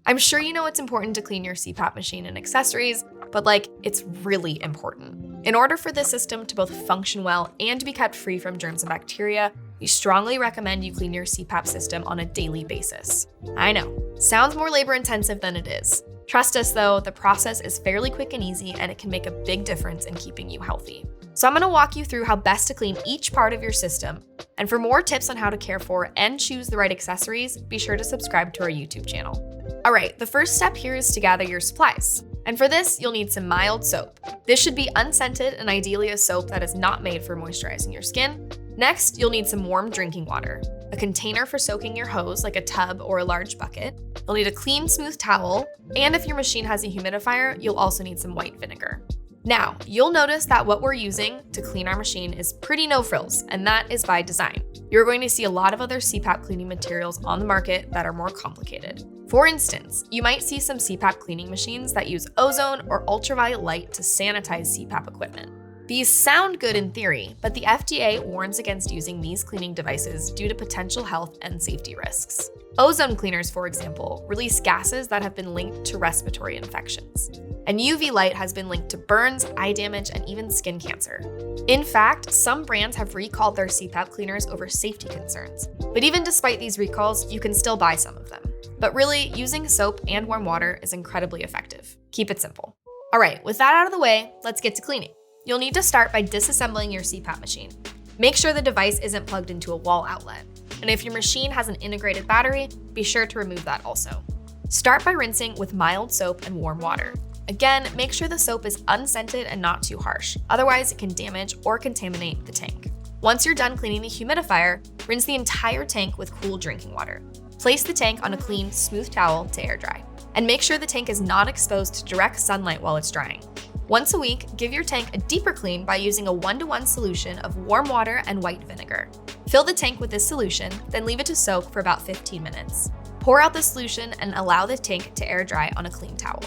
I'm sure you know it's important to clean your CPAP machine and accessories, but it's really important. In order for this system to both function well and be kept free from germs and bacteria, we strongly recommend you clean your CPAP system on a daily basis. I know, sounds more labor intensive than it is. Trust us though, the process is fairly quick and easy, and it can make a big difference in keeping you healthy. So I'm gonna walk you through how best to clean each part of your system. And for more tips on how to care for and choose the right accessories, be sure to subscribe to our YouTube channel. All right, the first step here is to gather your supplies. And for this, you'll need some mild soap. This should be unscented and ideally a soap that is not made for moisturizing your skin. Next, you'll need some warm drinking water, a container for soaking your hose like a tub or a large bucket. You'll need a clean, smooth towel, and if your machine has a humidifier, you'll also need some white vinegar. Now, you'll notice that what we're using to clean our machine is pretty no frills, and that is by design. You're going to see a lot of other CPAP cleaning materials on the market that are more complicated. For instance, you might see some CPAP cleaning machines that use ozone or ultraviolet light to sanitize CPAP equipment. These sound good in theory, but the FDA warns against using these cleaning devices due to potential health and safety risks. Ozone cleaners, for example, release gases that have been linked to respiratory infections. And UV light has been linked to burns, eye damage, and even skin cancer. In fact, some brands have recalled their CPAP cleaners over safety concerns. But even despite these recalls, you can still buy some of them. But really, using soap and warm water is incredibly effective. Keep it simple. All right, with that out of the way, let's get to cleaning. You'll need to start by disassembling your CPAP machine. Make sure the device isn't plugged into a wall outlet. And if your machine has an integrated battery, be sure to remove that also. Start by rinsing with mild soap and warm water. Again, make sure the soap is unscented and not too harsh, otherwise it can damage or contaminate the tank. Once you're done cleaning the humidifier, rinse the entire tank with cool drinking water. Place the tank on a clean, smooth towel to air dry. And make sure the tank is not exposed to direct sunlight while it's drying. Once a week, give your tank a deeper clean by using a 1-to-1 solution of warm water and white vinegar. Fill the tank with this solution, then leave it to soak for about 15 minutes. Pour out the solution and allow the tank to air dry on a clean towel.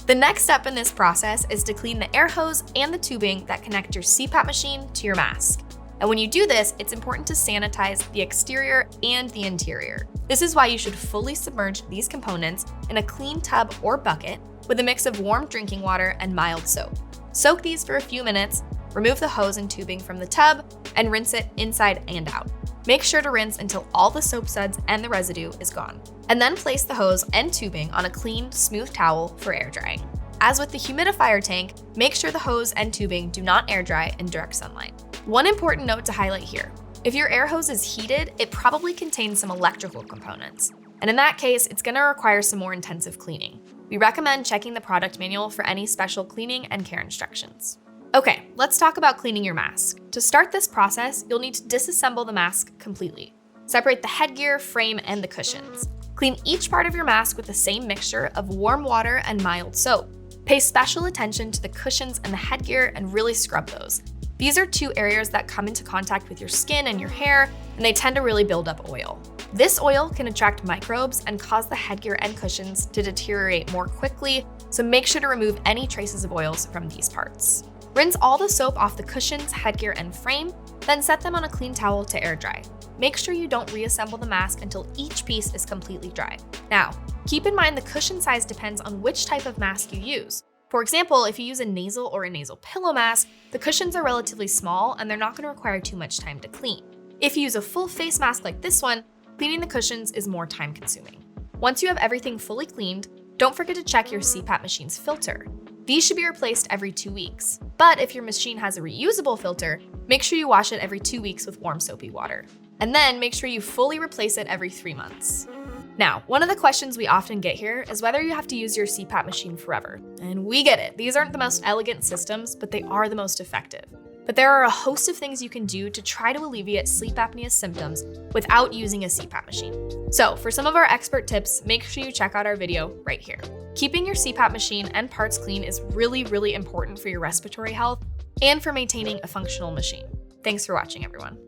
The next step in this process is to clean the air hose and the tubing that connect your CPAP machine to your mask. And when you do this, it's important to sanitize the exterior and the interior. This is why you should fully submerge these components in a clean tub or bucket with a mix of warm drinking water and mild soap. Soak these for a few minutes, remove the hose and tubing from the tub, and rinse it inside and out. Make sure to rinse until all the soap suds and the residue is gone. And then place the hose and tubing on a clean, smooth towel for air drying. As with the humidifier tank, make sure the hose and tubing do not air dry in direct sunlight. One important note to highlight here: if your air hose is heated, it probably contains some electrical components. And in that case, it's going to require some more intensive cleaning. We recommend checking the product manual for any special cleaning and care instructions. Okay, let's talk about cleaning your mask. To start this process, you'll need to disassemble the mask completely. Separate the headgear, frame, and the cushions. Clean each part of your mask with the same mixture of warm water and mild soap. Pay special attention to the cushions and the headgear and really scrub those. These are two areas that come into contact with your skin and your hair, and they tend to really build up oil. This oil can attract microbes and cause the headgear and cushions to deteriorate more quickly, so make sure to remove any traces of oils from these parts. Rinse all the soap off the cushions, headgear, and frame, then set them on a clean towel to air dry. Make sure you don't reassemble the mask until each piece is completely dry. Now, keep in mind the cushion size depends on which type of mask you use. For example, if you use a nasal or a nasal pillow mask, the cushions are relatively small and they're not going to require too much time to clean. If you use a full face mask like this one, cleaning the cushions is more time consuming. Once you have everything fully cleaned, don't forget to check your CPAP machine's filter. These should be replaced every 2 weeks. But if your machine has a reusable filter, make sure you wash it every 2 weeks with warm soapy water. And then make sure you fully replace it every 3 months. Now, one of the questions we often get here is whether you have to use your CPAP machine forever. And we get it. These aren't the most elegant systems, but they are the most effective. But there are a host of things you can do to try to alleviate sleep apnea symptoms without using a CPAP machine. So for some of our expert tips, make sure you check out our video right here. Keeping your CPAP machine and parts clean is really, really important for your respiratory health and for maintaining a functional machine. Thanks for watching, everyone.